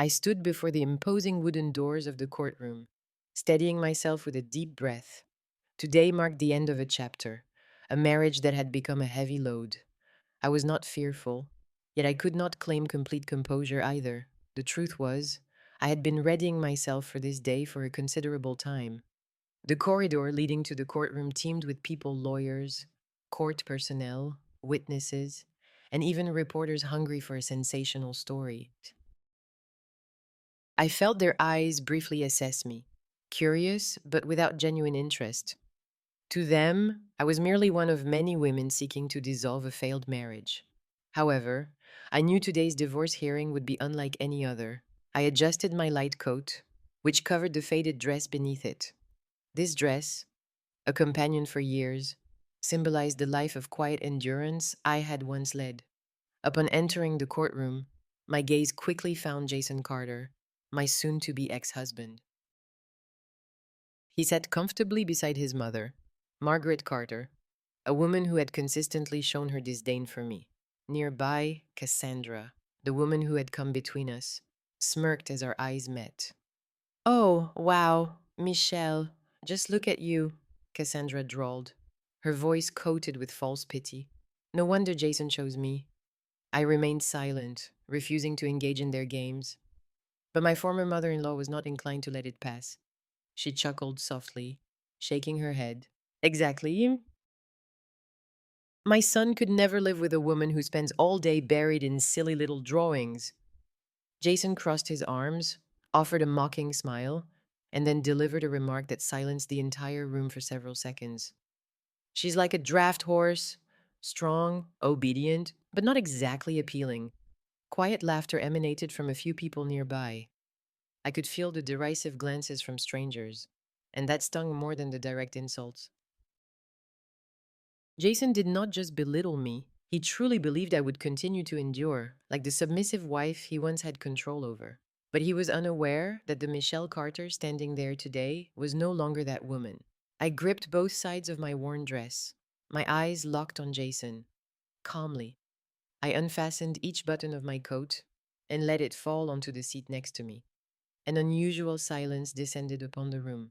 I stood before the imposing wooden doors of the courtroom, steadying myself with a deep breath. Today marked the end of a chapter, a marriage that had become a heavy load. I was not fearful, yet I could not claim complete composure either. The truth was, I had been readying myself for this day for a considerable time. The corridor leading to the courtroom teemed with people, lawyers, court personnel, witnesses, and even reporters hungry for a sensational story. I felt their eyes briefly assess me, curious but without genuine interest. To them, I was merely one of many women seeking to dissolve a failed marriage. However, I knew today's divorce hearing would be unlike any other. I adjusted my light coat, which covered the faded dress beneath it. This dress, a companion for years, symbolized the life of quiet endurance I had once led. Upon entering the courtroom, my gaze quickly found Jason Carter, my soon to be ex husband. He sat comfortably beside his mother, Margaret Carter, a woman who had consistently shown her disdain for me. Nearby, Cassandra, the woman who had come between us, smirked as our eyes met. "Oh, wow, Michelle, just look at you," Cassandra drawled, her voice coated with false pity. "No wonder Jason chose me." I remained silent, refusing to engage in their games. But my former mother in law was not inclined to let it pass. She chuckled softly, shaking her head. "Exactly. My son could never live with a woman who spends all day buried in silly little drawings." Jason crossed his arms, offered a mocking smile, and then delivered a remark that silenced the entire room for several seconds. "She's like a draft horse, strong, obedient, but not exactly appealing." Quiet laughter emanated from a few people nearby. I could feel the derisive glances from strangers, and that stung more than the direct insults. Jason did not just belittle me, he truly believed I would continue to endure, like the submissive wife he once had control over. But he was unaware that the Michelle Carter standing there today was no longer that woman. I gripped both sides of my worn dress, my eyes locked on Jason. Calmly, I unfastened each button of my coat and let it fall onto the seat next to me. An unusual silence descended upon the room.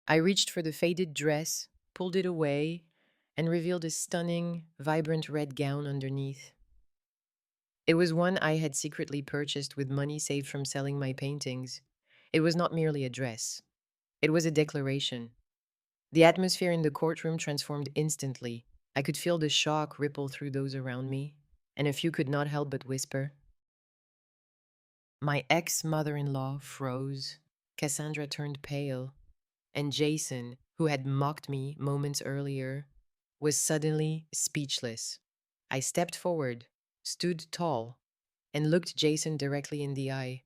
I reached for the faded dress, pulled it away, and revealed a stunning, vibrant red gown underneath. It was one I had secretly purchased with money saved from selling my paintings. It was not merely a dress, it was a declaration. The atmosphere in the courtroom transformed instantly. I could feel the shock ripple through those around me, and a few could not help but whisper. My ex mother in law froze. Cassandra turned pale, and Jason, who had mocked me moments earlier, was suddenly speechless. I stepped forward, stood tall, and looked Jason directly in the eye.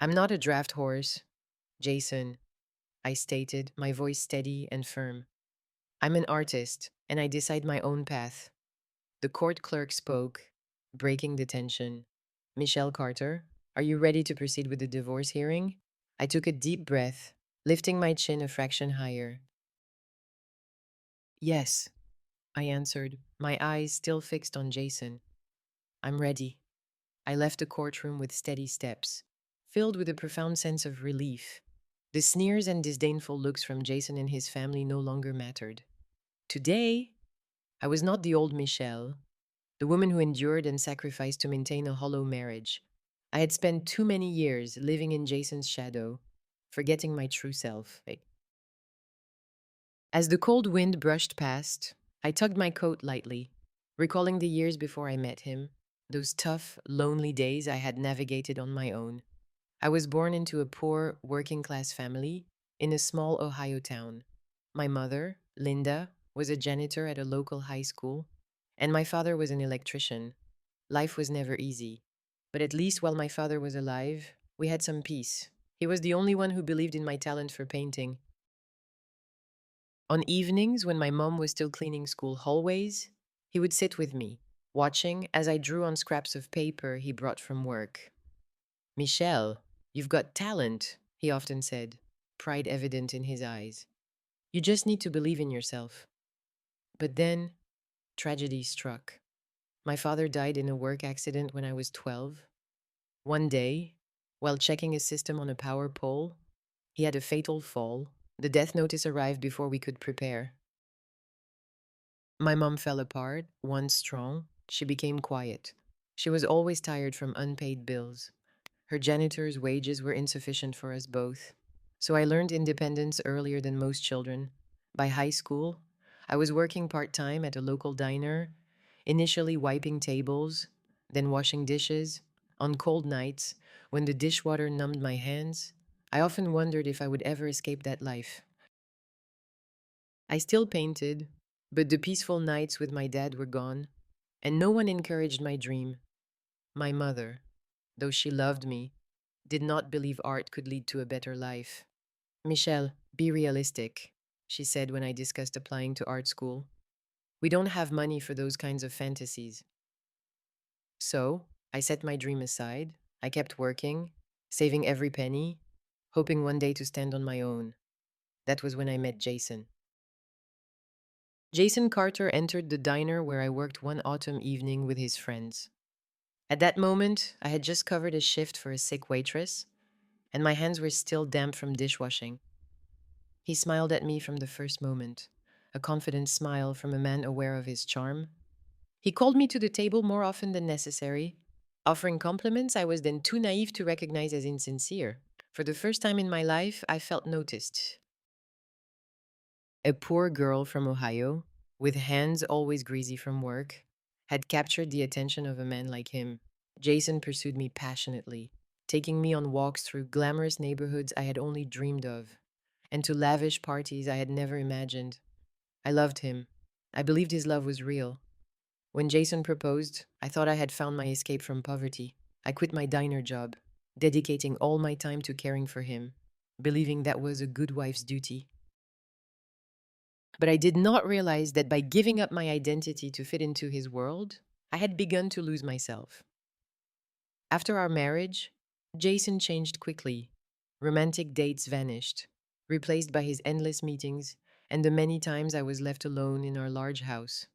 "I'm not a draft horse, Jason," I stated, my voice steady and firm. "I'm an artist, and I decide my own path." The court clerk spoke, breaking the tension. "Michelle Carter, are you ready to proceed with the divorce hearing?" I took a deep breath, lifting my chin a fraction higher. "Yes," I answered, my eyes still fixed on Jason. "I'm ready." I left the courtroom with steady steps, filled with a profound sense of relief. The sneers and disdainful looks from Jason and his family no longer mattered. Today, I was not the old Michelle, the woman who endured and sacrificed to maintain a hollow marriage. I had spent too many years living in Jason's shadow, forgetting my true self. As the cold wind brushed past, I tugged my coat lightly, recalling the years before I met him, those tough, lonely days I had navigated on my own. I was born into a poor, working class family in a small Ohio town. My mother, Linda, was a janitor at a local high school, and my father was an electrician. Life was never easy, but at least while my father was alive, we had some peace. He was the only one who believed in my talent for painting. On evenings when my mom was still cleaning school hallways, he would sit with me, watching as I drew on scraps of paper he brought from work. "Michelle, you've got talent," he often said, pride evident in his eyes. "You just need to believe in yourself." But then, tragedy struck. My father died in a work accident when I was 12. One day, while checking a system on a power pole, he had a fatal fall. The death notice arrived before we could prepare. My mom fell apart, once strong. She became quiet. She was always tired from unpaid bills. Her janitor's wages were insufficient for us both. So I learned independence earlier than most children. By high school, I was working part time at a local diner, initially wiping tables, then washing dishes. On cold nights, when the dishwater numbed my hands, I often wondered if I would ever escape that life. I still painted, but the peaceful nights with my dad were gone, and no one encouraged my dream. My mother, though she loved me, did not believe art could lead to a better life. Michelle, be realistic, she said when I discussed applying to art school. We don't have money for those kinds of fantasies. So, I set my dream aside. I kept working, saving every penny, hoping one day to stand on my own. That was when I met Jason. Jason Carter entered the diner where I worked one autumn evening with his friends. At that moment, I had just covered a shift for a sick waitress, and my hands were still damp from dishwashing. He smiled at me from the first moment, a confident smile from a man aware of his charm. He called me to the table more often than necessary, offering compliments I was then too naive to recognize as insincere. For the first time in my life, I felt noticed. A poor girl from Ohio, with hands always greasy from work, had captured the attention of a man like him. Jason pursued me passionately, taking me on walks through glamorous neighborhoods I had only dreamed of, and to lavish parties I had never imagined. I loved him. I believed his love was real. When Jason proposed, I thought I had found my escape from poverty. I quit my diner job, dedicating all my time to caring for him, believing that was a good wife's duty. But I did not realize that by giving up my identity to fit into his world, I had begun to lose myself. After our marriage, Jason changed quickly. Romantic dates vanished, replaced by his endless meetings and the many times I was left alone in our large house.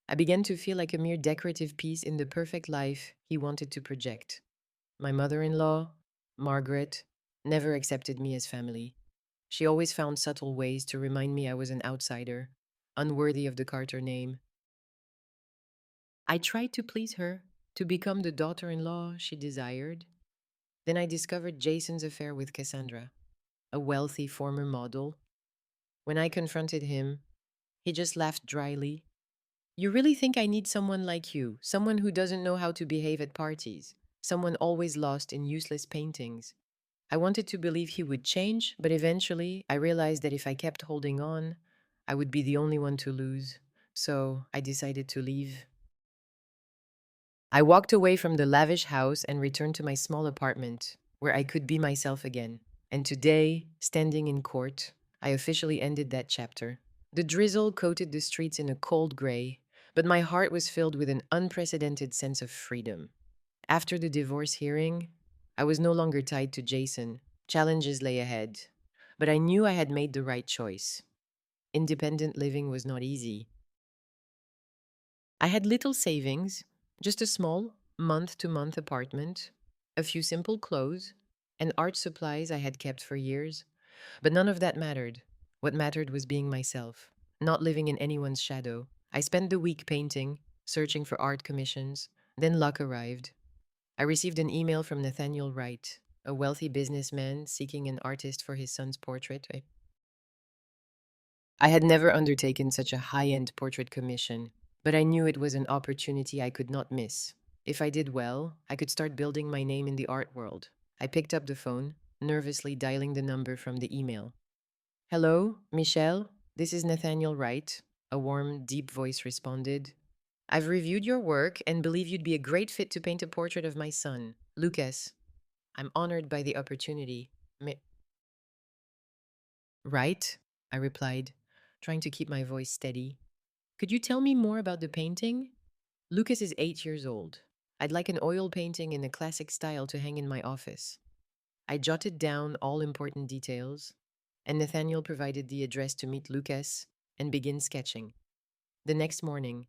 I began to feel like a mere decorative piece in the perfect life he wanted to project. My mother in law, Margaret, never accepted me as family. She always found subtle ways to remind me I was an outsider, unworthy of the Carter name. I tried to please her, to become the daughter in law she desired. Then I discovered Jason's affair with Cassandra, a wealthy former model. When I confronted him, he just laughed dryly. You really think I need someone like you, someone who doesn't know how to behave at parties, someone always lost in useless paintings? I wanted to believe he would change, but eventually I realized that if I kept holding on, I would be the only one to lose. So I decided to leave. I walked away from the lavish house and returned to my small apartment, where I could be myself again. And today, standing in court, I officially ended that chapter. The drizzle coated the streets in a cold gray, but my heart was filled with an unprecedented sense of freedom. After the divorce hearing, I was no longer tied to Jason. Challenges lay ahead, but I knew I had made the right choice. Independent living was not easy. I had little savings, just a small, month to month apartment, a few simple clothes, and art supplies I had kept for years. But none of that mattered. What mattered was being myself, not living in anyone's shadow. I spent the week painting, searching for art commissions. Then luck arrived. I received an email from Nathaniel Wright, a wealthy businessman seeking an artist for his son's portrait. I had never undertaken such a high end portrait commission, but I knew it was an opportunity I could not miss. If I did well, I could start building my name in the art world. I picked up the phone, nervously dialing the number from the email. Hello, Michelle. This is Nathaniel Wright. A warm, deep voice responded. I've reviewed your work and believe you'd be a great fit to paint a portrait of my son, Lucas. I'm honored by the opportunity. Right? I replied, trying to keep my voice steady. Could you tell me more about the painting? Lucas is 8 years old. I'd like an oil painting in a classic style to hang in my office. I jotted down all important details, and Nathaniel provided the address to meet Lucas and begin sketching. The next morning,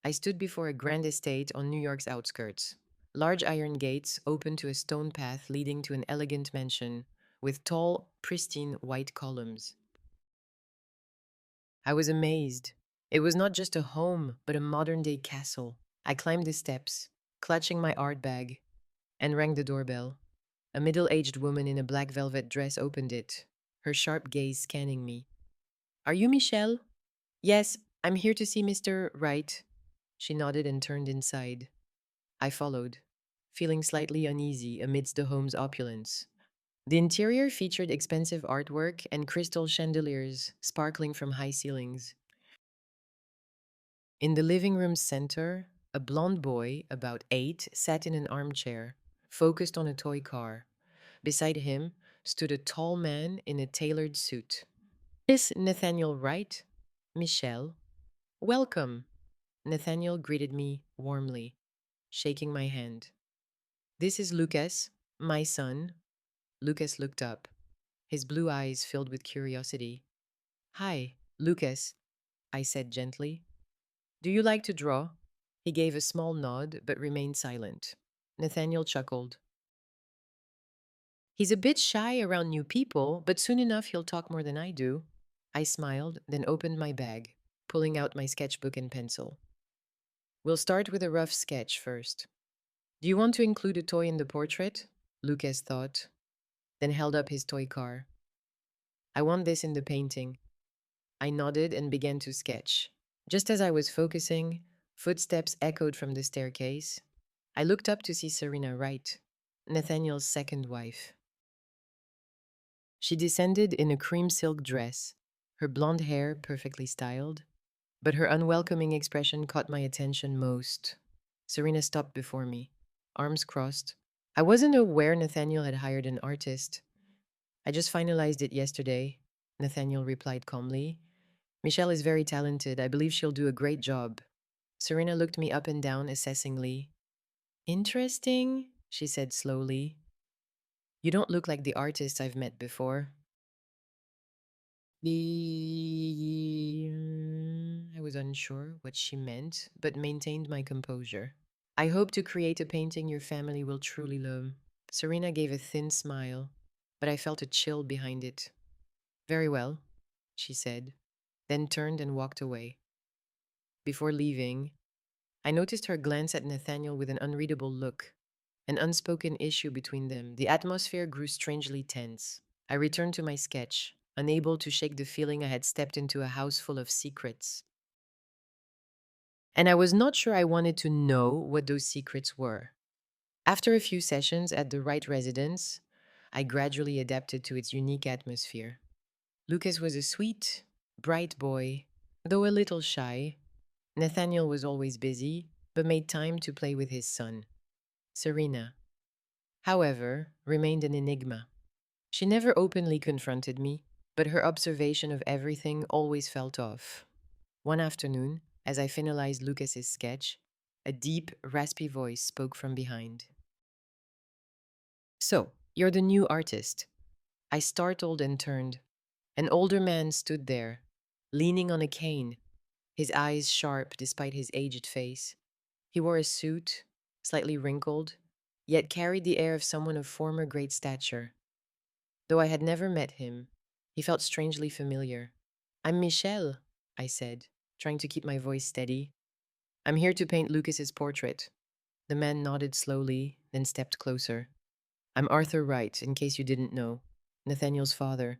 I stood before a grand estate on New York's outskirts. Large iron gates opened to a stone path leading to an elegant mansion with tall, pristine white columns. I was amazed. It was not just a home, but a modern day castle. I climbed the steps, clutching my art bag, and rang the doorbell. A middle aged woman in a black velvet dress opened it, her sharp gaze scanning me. Are you Michelle? Yes, I'm here to see Mr. Wright. She nodded and turned inside. I followed, feeling slightly uneasy amidst the home's opulence. The interior featured expensive artwork and crystal chandeliers sparkling from high ceilings. In the living room's center, a blond boy, about 8, sat in an armchair, focused on a toy car. Beside him stood a tall man in a tailored suit. Is Nathaniel Wright? Michelle. Welcome. Nathaniel greeted me warmly, shaking my hand. This is Lucas, my son. Lucas looked up, his blue eyes filled with curiosity. Hi, Lucas, I said gently. Do you like to draw? He gave a small nod but remained silent. Nathaniel chuckled. He's a bit shy around new people, but soon enough he'll talk more than I do. I smiled, then opened my bag, pulling out my sketchbook and pencil. We'll start with a rough sketch first. Do you want to include a toy in the portrait? Lucas thought, then held up his toy car. I want this in the painting. I nodded and began to sketch. Just as I was focusing, footsteps echoed from the staircase. I looked up to see Serena Wright, Nathaniel's second wife. She descended in a cream silk dress, her blonde hair perfectly styled, but her unwelcoming expression caught my attention most. Serena stopped before me, arms crossed. I wasn't aware Nathaniel had hired an artist. I just finalized it yesterday, Nathaniel replied calmly. Michelle is very talented. I believe she'll do a great job. Serena looked me up and down assessingly. Interesting, she said slowly. You don't look like the artists I've met before. I was unsure what she meant, but maintained my composure. I hope to create a painting your family will truly love. Serena gave a thin smile, but I felt a chill behind it. Very well, she said, then turned and walked away. Before leaving, I noticed her glance at Nathaniel with an unreadable look, an unspoken issue between them. The atmosphere grew strangely tense. I returned to my sketch, unable to shake the feeling I had stepped into a house full of secrets. And I was not sure I wanted to know what those secrets were. After a few sessions at the Wright residence, I gradually adapted to its unique atmosphere. Lucas was a sweet, bright boy, though a little shy. Nathaniel was always busy, but made time to play with his son. Serena, however, remained an enigma. She never openly confronted me, but her observation of everything always felt off. One afternoon, as I finalized Lucas's sketch, a deep, raspy voice spoke from behind. So, you're the new artist. I startled and turned. An older man stood there, leaning on a cane, his eyes sharp despite his aged face. He wore a suit, slightly wrinkled, yet carried the air of someone of former great stature. Though I had never met him, he felt strangely familiar. I'm Michelle, I said, trying to keep my voice steady. I'm here to paint Lucas's portrait. The man nodded slowly, then stepped closer. I'm Arthur Wright, in case you didn't know, Nathaniel's father.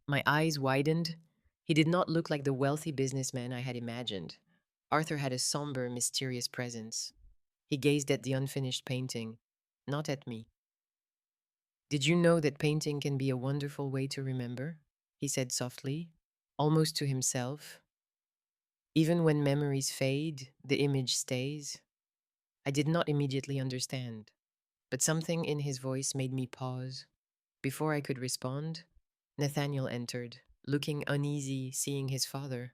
My eyes widened. He did not look like the wealthy businessman I had imagined. Arthur had a somber, mysterious presence. He gazed at the unfinished painting, not at me. Did you know that painting can be a wonderful way to remember? He said softly, almost to himself. Even when memories fade, the image stays. I did not immediately understand, but something in his voice made me pause. Before I could respond, Nathaniel entered, looking uneasy seeing his father.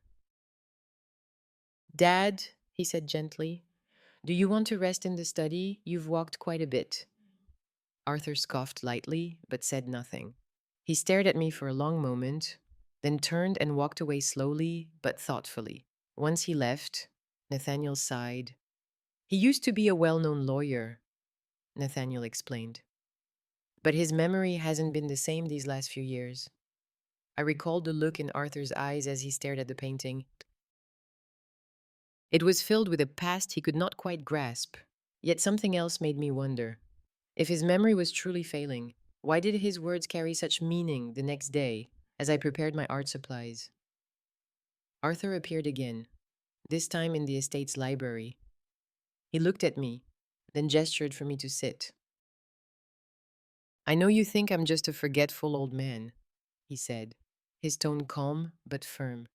Dad, he said gently, do you want to rest in the study? You've walked quite a bit. Arthur scoffed lightly, but said nothing. He stared at me for a long moment, then turned and walked away slowly but thoughtfully. Once he left, Nathaniel sighed. He used to be a well known lawyer, Nathaniel explained. But his memory hasn't been the same these last few years. I recalled the look in Arthur's eyes as he stared at the painting. It was filled with a past he could not quite grasp, yet something else made me wonder. If his memory was truly failing, why did his words carry such meaning the next day as I prepared my art supplies? Arthur appeared again, this time in the estate's library. He looked at me, then gestured for me to sit. I know you think I'm just a forgetful old man, he said, his tone calm but firm.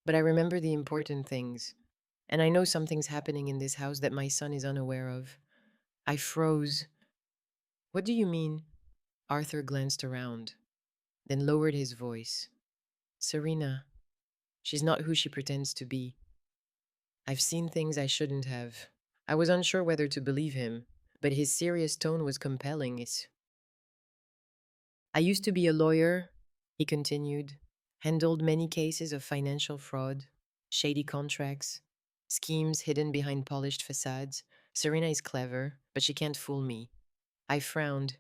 But I remember the important things, and I know something's happening in this house that my son is unaware of. I froze. What do you mean? Arthur glanced around, then lowered his voice. Serena, she's not who she pretends to be. I've seen things I shouldn't have. I was unsure whether to believe him, but his serious tone was compelling. I used to be a lawyer, he continued, handled many cases of financial fraud, shady contracts, schemes hidden behind polished facades. Serena is clever, but she can't fool me. I frowned.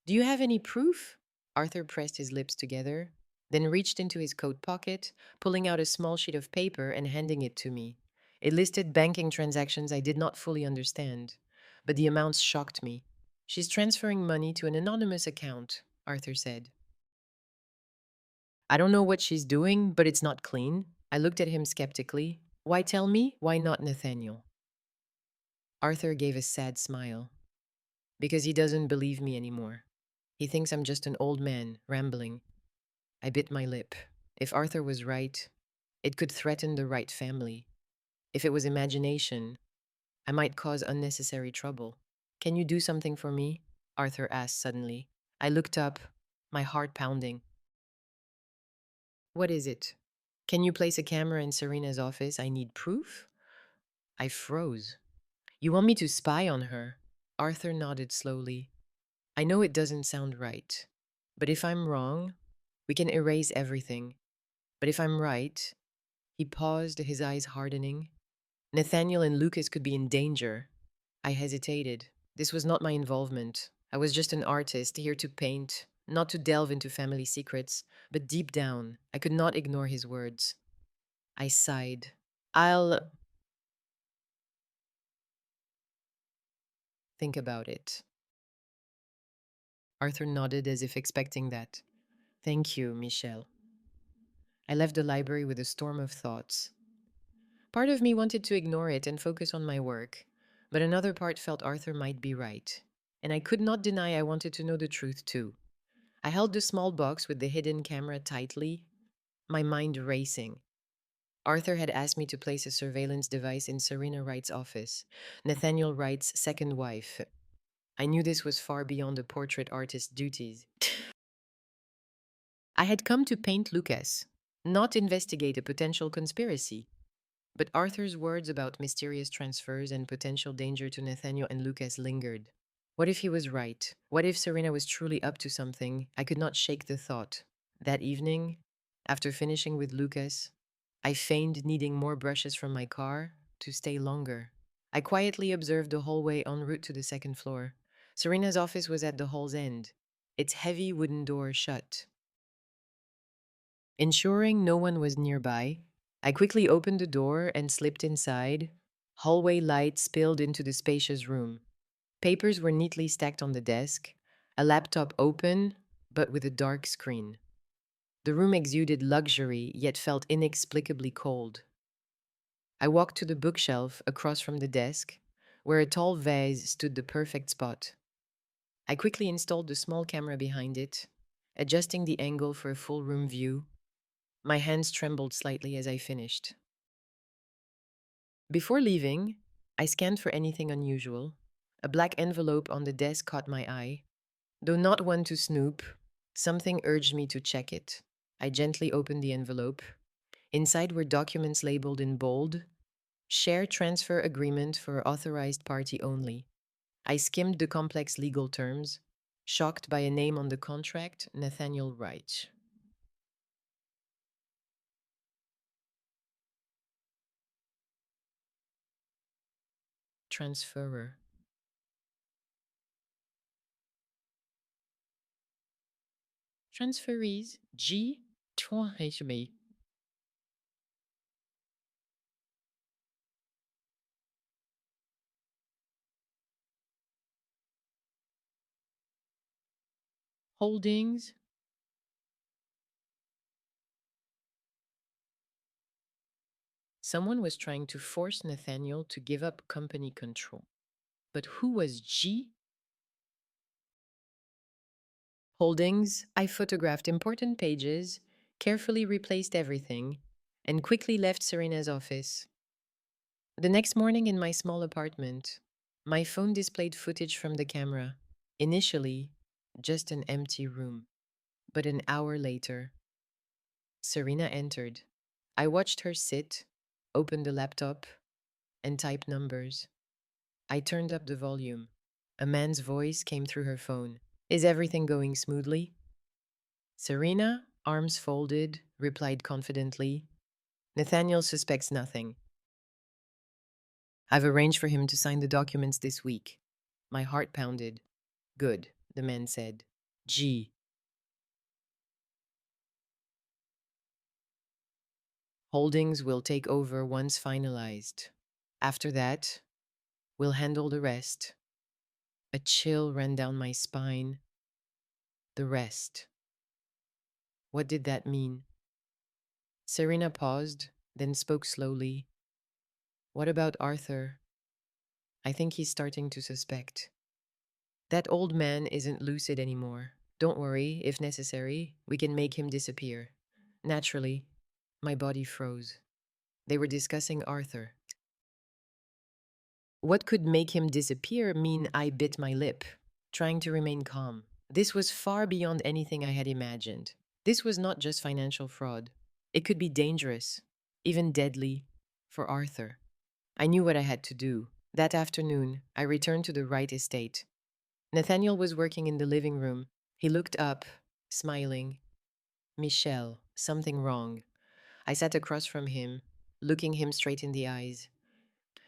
Do you have any proof? Arthur pressed his lips together, then reached into his coat pocket, pulling out a small sheet of paper and handing it to me. It listed banking transactions I did not fully understand, but the amounts shocked me. She's transferring money to an anonymous account, Arthur said. I don't know what she's doing, but it's not clean. I looked at him skeptically. Why tell me? Why not Nathaniel? Arthur gave a sad smile. Because he doesn't believe me anymore. He thinks I'm just an old man, rambling. I bit my lip. If Arthur was right, it could threaten the right family. If it was imagination, I might cause unnecessary trouble. Can you do something for me? Arthur asked suddenly. I looked up, my heart pounding. What is it? Can you place a camera in Serena's office? I need proof? I froze. You want me to spy on her? Arthur nodded slowly. I know it doesn't sound right, but if I'm wrong, we can erase everything. But if I'm right, he paused, his eyes hardening. Nathaniel and Lucas could be in danger. I hesitated. This was not my involvement. I was just an artist here to paint, not to delve into family secrets. But deep down, I could not ignore his words. I sighed. I'll think about it. Arthur nodded as if expecting that. Thank you, Michel. I left the library with a storm of thoughts. Part of me wanted to ignore it and focus on my work, but another part felt Arthur might be right. And I could not deny I wanted to know the truth too. I held the small box with the hidden camera tightly, my mind racing. Arthur had asked me to place a surveillance device in Serena Wright's office, Nathaniel Wright's second wife. I knew this was far beyond a portrait artist's duties. I had come to paint Lucas, not investigate a potential conspiracy. But Arthur's words about mysterious transfers and potential danger to Nathaniel and Lucas lingered. What if he was right? What if Serena was truly up to something? I could not shake the thought. That evening, after finishing with Lucas, I feigned needing more brushes from my car to stay longer. I quietly observed the hallway en route to the second floor. Serena's office was at the hall's end, its heavy wooden door shut. Ensuring no one was nearby, I quickly opened the door and slipped inside. Hallway light spilled into the spacious room. Papers were neatly stacked on the desk, a laptop open, but with a dark screen. The room exuded luxury, yet felt inexplicably cold. I walked to the bookshelf across from the desk, where a tall vase stood the perfect spot. I quickly installed the small camera behind it, adjusting the angle for a full room view. My hands trembled slightly as I finished. Before leaving, I scanned for anything unusual. A black envelope on the desk caught my eye. Though not one to snoop, something urged me to check it. I gently opened the envelope. Inside were documents labeled in bold, Share Transfer Agreement for Authorized Party Only. I skimmed the complex legal terms, shocked by a name on the contract, Nathaniel Wright. transferer. Transferees, G. transferee. Holdings. Someone was trying to force Nathaniel to give up company control. But who was G? Holdings, I photographed important pages, carefully replaced everything, and quickly left Serena's office. The next morning in my small apartment, my phone displayed footage from the camera. Initially, just an empty room. But an hour later, Serena entered. I watched her sit, open the laptop, and type numbers. I turned up the volume. A man's voice came through her phone. Is everything going smoothly? Serena, arms folded, replied confidently. Nathaniel suspects nothing. I've arranged for him to sign the documents this week. My heart pounded. Good, the man said. G. Holdings will take over once finalized. After that, we'll handle the rest. A chill ran down my spine. The rest. What did that mean? Serena paused, then spoke slowly. What about Arthur? I think he's starting to suspect. That old man isn't lucid anymore. Don't worry, if necessary, we can make him disappear. Naturally, my body froze. They were discussing Arthur. What could make him disappear mean I bit my lip, trying to remain calm. This was far beyond anything I had imagined. This was not just financial fraud. It could be dangerous, even deadly, for Arthur. I knew what I had to do. That afternoon, I returned to the Wright estate. Nathaniel was working in the living room. He looked up, smiling. Michel, something wrong. I sat across from him, looking him straight in the eyes.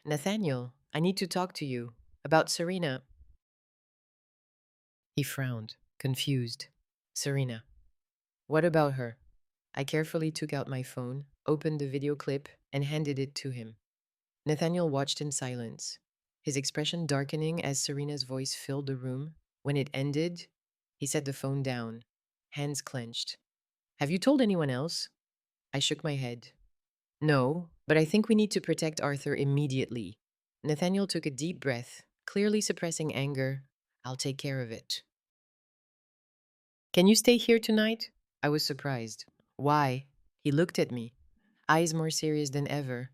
Nathaniel, I need to talk to you. About Serena. He frowned, confused. Serena. What about her? I carefully took out my phone, opened the video clip, and handed it to him. Nathaniel watched in silence, his expression darkening as Serena's voice filled the room. When it ended, he set the phone down, hands clenched. Have you told anyone else? I shook my head. No, but I think we need to protect Arthur immediately. Nathaniel took a deep breath, clearly suppressing anger. I'll take care of it. Can you stay here tonight? I was surprised. Why? He looked at me, eyes more serious than ever.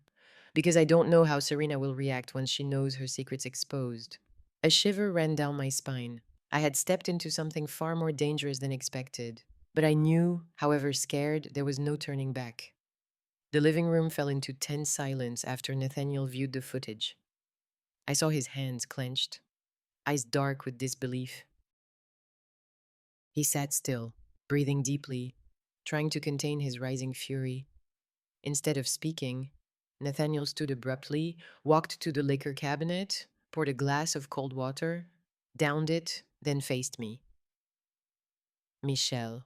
Because I don't know how Serena will react once she knows her secret's exposed. A shiver ran down my spine. I had stepped into something far more dangerous than expected. But I knew, however scared, there was no turning back. The living room fell into tense silence after Nathaniel viewed the footage. I saw his hands clenched, eyes dark with disbelief. He sat still, breathing deeply, trying to contain his rising fury. Instead of speaking, Nathaniel stood abruptly, walked to the liquor cabinet, poured a glass of cold water, downed it, then faced me. Michel,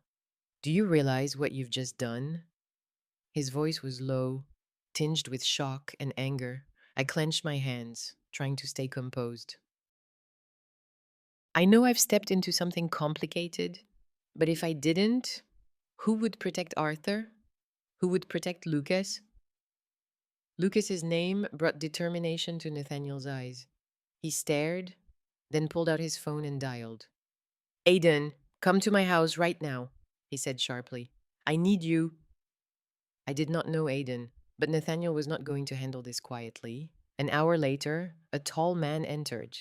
do you realize what you've just done? His voice was low, tinged with shock and anger. I clenched my hands, trying to stay composed. I know I've stepped into something complicated, but if I didn't, who would protect Arthur? Who would protect Lucas? Lucas's name brought determination to Nathaniel's eyes. He stared, then pulled out his phone and dialed. Aiden, come to my house right now, he said sharply. I need you. I did not know Aiden, but Nathaniel was not going to handle this quietly. An hour later, a tall man entered.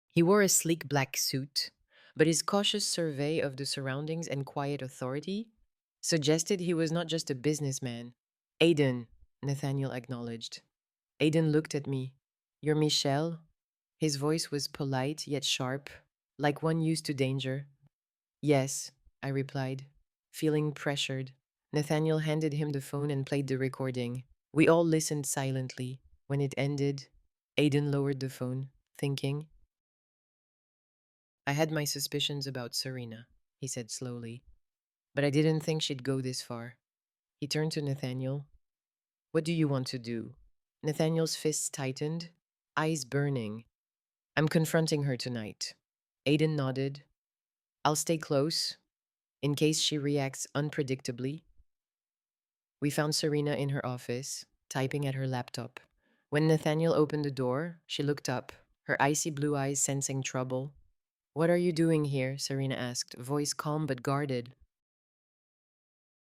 He wore a sleek black suit, but his cautious survey of the surroundings and quiet authority suggested he was not just a businessman. Aiden, Nathaniel acknowledged. Aiden looked at me. You're Michel? His voice was polite yet sharp, like one used to danger. Yes, I replied, feeling pressured. Nathaniel handed him the phone and played the recording. We all listened silently. When it ended, Aidan lowered the phone, thinking. I had my suspicions about Serena, he said slowly, but I didn't think she'd go this far. He turned to Nathaniel. What do you want to do? Nathaniel's fists tightened, eyes burning. I'm confronting her tonight. Aidan nodded. I'll stay close, in case she reacts unpredictably. We found Serena in her office, typing at her laptop. When Nathaniel opened the door, she looked up, her icy blue eyes sensing trouble. What are you doing here? Serena asked, voice calm but guarded.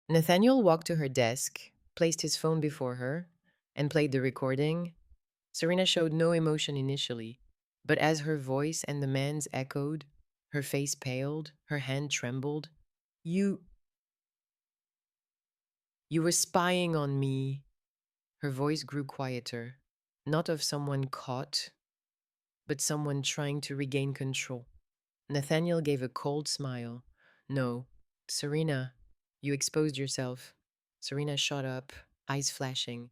Nathaniel walked to her desk, placed his phone before her, and played the recording. Serena showed no emotion initially, but as her voice and the man's echoed, her face paled, her hand trembled. You. You were spying on me. Her voice grew quieter, not of someone caught, but someone trying to regain control. Nathaniel gave a cold smile. No, Serena, you exposed yourself. Serena shot up, eyes flashing.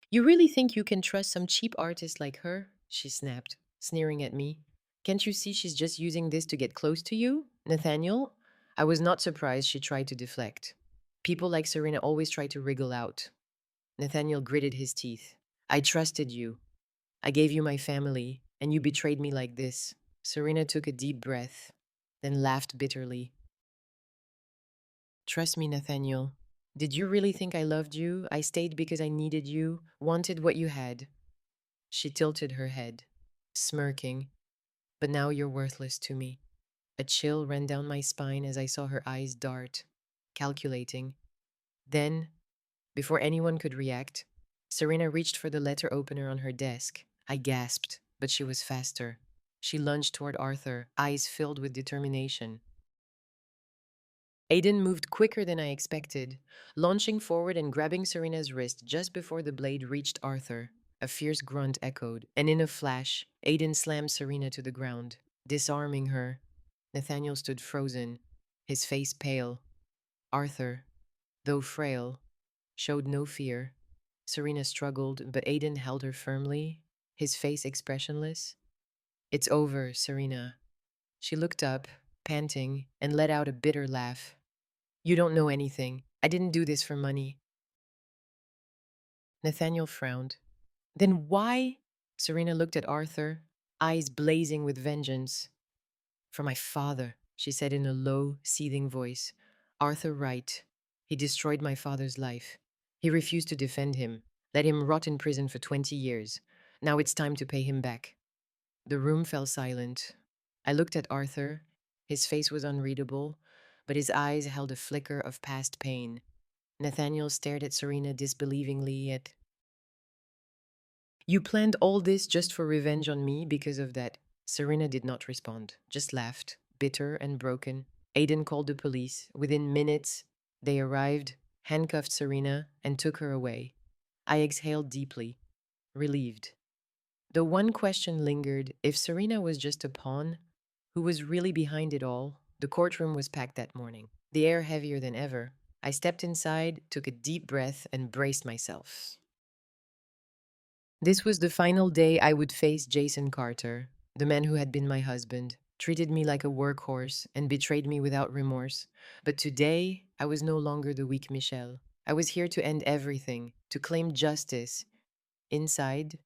You really think you can trust some cheap artist like her? She snapped, sneering at me. Can't you see she's just using this to get close to you? Nathaniel? I was not surprised she tried to deflect. People like Serena always try to wriggle out. Nathaniel gritted his teeth. I trusted you. I gave you my family, and you betrayed me like this. Serena took a deep breath, then laughed bitterly. Trust me, Nathaniel. Did you really think I loved you? I stayed because I needed you, wanted what you had. She tilted her head, smirking. But now you're worthless to me. A chill ran down my spine as I saw her eyes dart, calculating. Then, before anyone could react, Serena reached for the letter opener on her desk. I gasped, but she was faster. She lunged toward Arthur, eyes filled with determination. Aidan moved quicker than I expected, launching forward and grabbing Serena's wrist just before the blade reached Arthur. A fierce grunt echoed, and in a flash, Aidan slammed Serena to the ground, disarming her. Nathaniel stood frozen, his face pale. Arthur, though frail, showed no fear. Serena struggled, but Aidan held her firmly, his face expressionless. It's over, Serena. She looked up, panting, and let out a bitter laugh. You don't know anything. I didn't do this for money. Nathaniel frowned. Then why? Serena looked at Arthur, eyes blazing with vengeance. For my father, she said in a low, seething voice. Arthur Wright. He destroyed my father's life. He refused to defend him. Let him rot in prison for 20 years. Now it's time to pay him back. The room fell silent. I looked at Arthur. His face was unreadable, but his eyes held a flicker of past pain. Nathaniel stared at Serena disbelievingly at. You planned all this just for revenge on me because of that. Serena did not respond, just laughed, bitter and broken. Aidan called the police. Within minutes, they arrived, handcuffed Serena, and took her away. I exhaled deeply, relieved. The one question lingered: if Serena was just a pawn, who was really behind it all? The courtroom was packed that morning, the air heavier than ever. I stepped inside, took a deep breath, and braced myself. This was the final day I would face Jason Carter, the man who had been my husband, treated me like a workhorse, and betrayed me without remorse. But today, I was no longer the weak Michelle. I was here to end everything, to claim justice. Inside,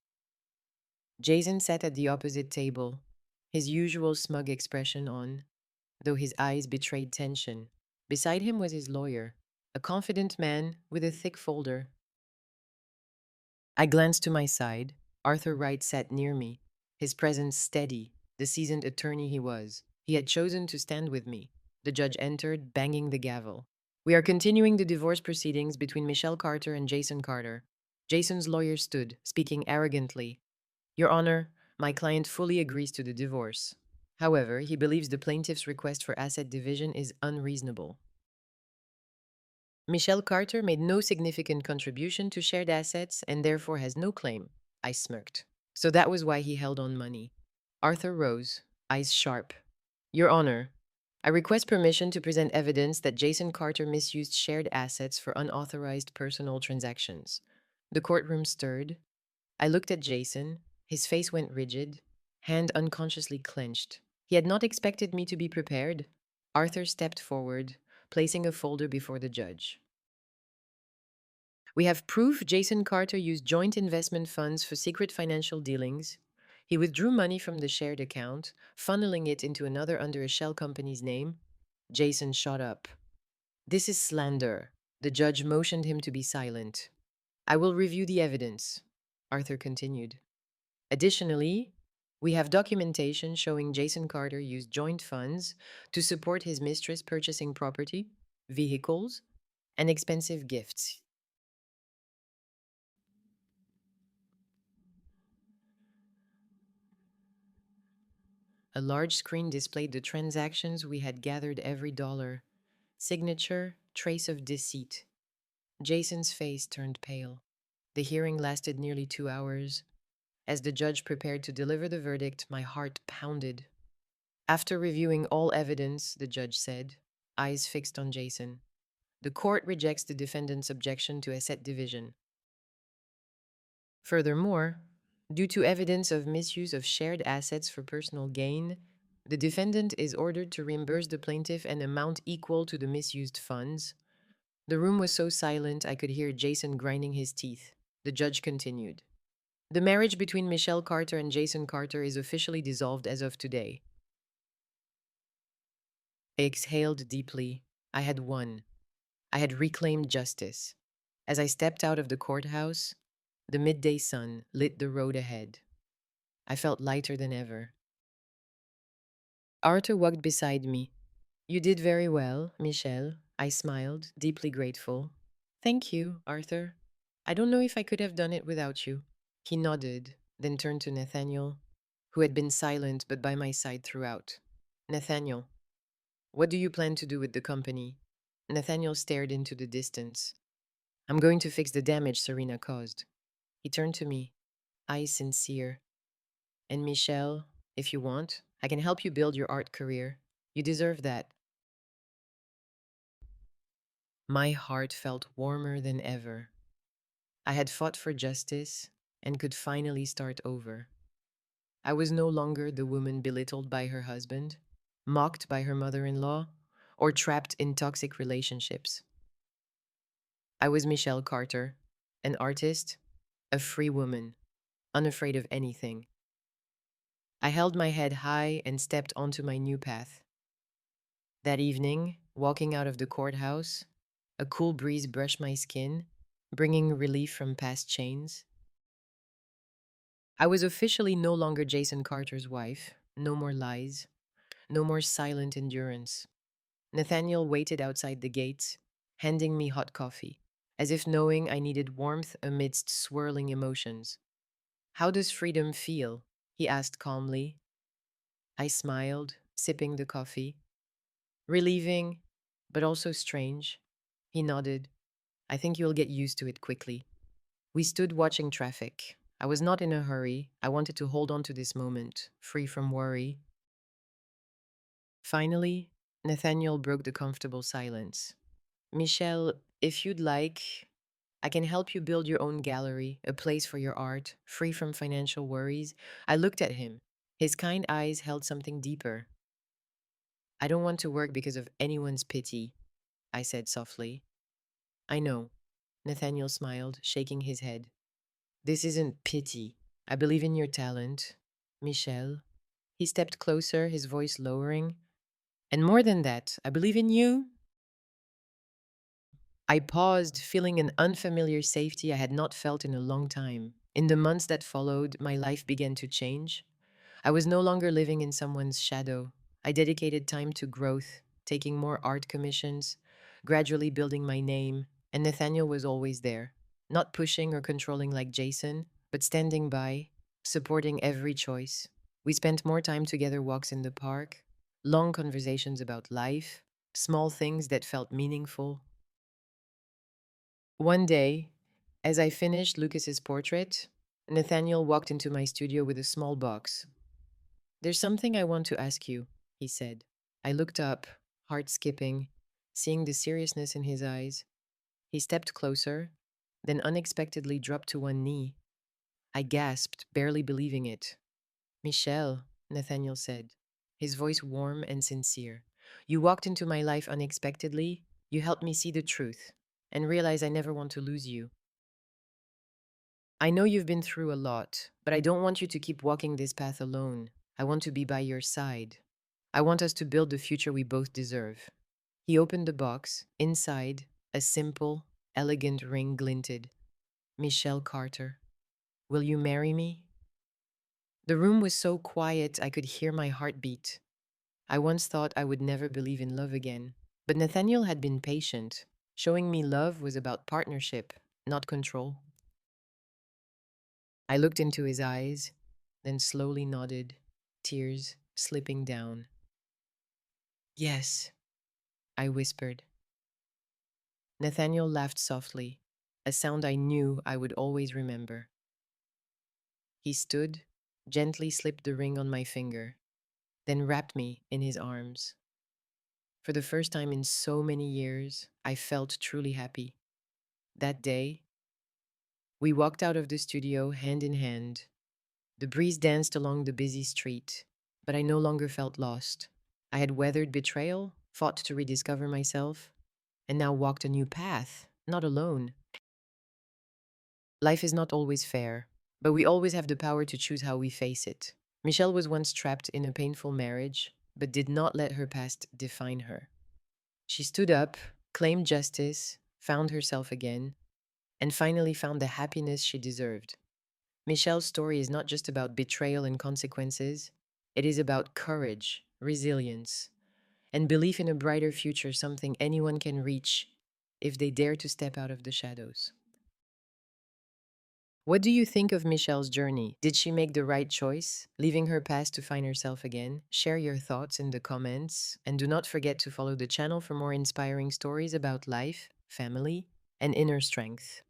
Jason sat at the opposite table, his usual smug expression on, though his eyes betrayed tension. Beside him was his lawyer, a confident man with a thick folder. I glanced to my side. Arthur Wright sat near me, his presence steady, the seasoned attorney he was. He had chosen to stand with me. The judge entered, banging the gavel. We are continuing the divorce proceedings between Michelle Carter and Jason Carter. Jason's lawyer stood, speaking arrogantly. Your Honor, my client fully agrees to the divorce. However, he believes the plaintiff's request for asset division is unreasonable. Michelle Carter made no significant contribution to shared assets and therefore has no claim. I smirked. So that was why he held on money. Arthur rose, eyes sharp. Your Honor, I request permission to present evidence that Jason Carter misused shared assets for unauthorized personal transactions. The courtroom stirred. I looked at Jason. His face went rigid, hand unconsciously clenched. He had not expected me to be prepared. Arthur stepped forward, placing a folder before the judge. We have proof Jason Carter used joint investment funds for secret financial dealings. He withdrew money from the shared account, funneling it into another under a shell company's name. Jason shot up. This is slander. The judge motioned him to be silent. I will review the evidence, Arthur continued. Additionally, we have documentation showing Jason Carter used joint funds to support his mistress purchasing property, vehicles, and expensive gifts. A large screen displayed the transactions we had gathered every dollar. Signature, trace of deceit. Jason's face turned pale. The hearing lasted nearly 2 hours. As the judge prepared to deliver the verdict, my heart pounded. After reviewing all evidence, the judge said, eyes fixed on Jason, the court rejects the defendant's objection to asset division. Furthermore, due to evidence of misuse of shared assets for personal gain, the defendant is ordered to reimburse the plaintiff an amount equal to the misused funds. The room was so silent I could hear Jason grinding his teeth. The judge continued. The marriage between Michelle Carter and Jason Carter is officially dissolved as of today. I exhaled deeply. I had won. I had reclaimed justice. As I stepped out of the courthouse, the midday sun lit the road ahead. I felt lighter than ever. Arthur walked beside me. You did very well, Michelle. I smiled, deeply grateful. Thank you, Arthur. I don't know if I could have done it without you. He nodded, then turned to Nathaniel, who had been silent but by my side throughout. Nathaniel, what do you plan to do with the company? Nathaniel stared into the distance. I'm going to fix the damage Serena caused. He turned to me, eyes sincere. And Michelle, if you want, I can help you build your art career. You deserve that. My heart felt warmer than ever. I had fought for justice and could finally start over. I was no longer the woman belittled by her husband, mocked by her mother in law, or trapped in toxic relationships. I was Michelle Carter, an artist, a free woman, unafraid of anything. I held my head high and stepped onto my new path. That evening, walking out of the courthouse, a cool breeze brushed my skin, bringing relief from past chains. I was officially no longer Jason Carter's wife. No more lies, no more silent endurance. Nathaniel waited outside the gates, handing me hot coffee, as if knowing I needed warmth amidst swirling emotions. How does freedom feel? He asked calmly. I smiled, sipping the coffee. Relieving, but also strange. He nodded. I think you'll get used to it quickly. We stood watching traffic. I was not in a hurry. I wanted to hold on to this moment, free from worry. Finally, Nathaniel broke the comfortable silence. Michelle, if you'd like, I can help you build your own gallery, a place for your art, free from financial worries. I looked at him. His kind eyes held something deeper. I don't want to work because of anyone's pity, I said softly. I know. Nathaniel smiled, shaking his head. This isn't pity. I believe in your talent. Michelle. He stepped closer, his voice lowering. And more than that, I believe in you. I paused, feeling an unfamiliar safety I had not felt in a long time. In the months that followed, my life began to change. I was no longer living in someone's shadow. I dedicated time to growth, taking more art commissions, gradually building my name, and Nathaniel was always there, not pushing or controlling like Jason, but standing by, supporting every choice. We spent more time together walks in the park, long conversations about life, small things that felt meaningful. One day, as I finished Lucas's portrait, Nathaniel walked into my studio with a small box. There's something I want to ask you, he said. I looked up, heart skipping, seeing the seriousness in his eyes. He stepped closer, then unexpectedly dropped to one knee. I gasped, barely believing it. Michelle, Nathaniel said, his voice warm and sincere. You walked into my life unexpectedly. You helped me see the truth and realize I never want to lose you. I know you've been through a lot, but I don't want you to keep walking this path alone. I want to be by your side. I want us to build the future we both deserve. He opened the box. Inside, a simple, elegant ring glinted. Michelle Carter, will you marry me? The room was so quiet I could hear my heart beat. I once thought I would never believe in love again, but Nathaniel had been patient, showing me love was about partnership, not control. I looked into his eyes, then slowly nodded, tears slipping down. Yes, I whispered. Nathaniel laughed softly, a sound I knew I would always remember. He stood, gently slipped the ring on my finger, then wrapped me in his arms. For the first time in so many years, I felt truly happy. That day, we walked out of the studio hand in hand. The breeze danced along the busy street, but I no longer felt lost. I had weathered betrayal, fought to rediscover myself, and now walked a new path, not alone. Life is not always fair, but we always have the power to choose how we face it. Michelle was once trapped in a painful marriage, but did not let her past define her. She stood up, claimed justice, found herself again, and finally found the happiness she deserved. Michelle's story is not just about betrayal and consequences, it is about courage, resilience, and belief in a brighter future, something anyone can reach if they dare to step out of the shadows. What do you think of Michelle's journey? Did she make the right choice, leaving her past to find herself again? Share your thoughts in the comments, and do not forget to follow the channel for more inspiring stories about life, family, and inner strength.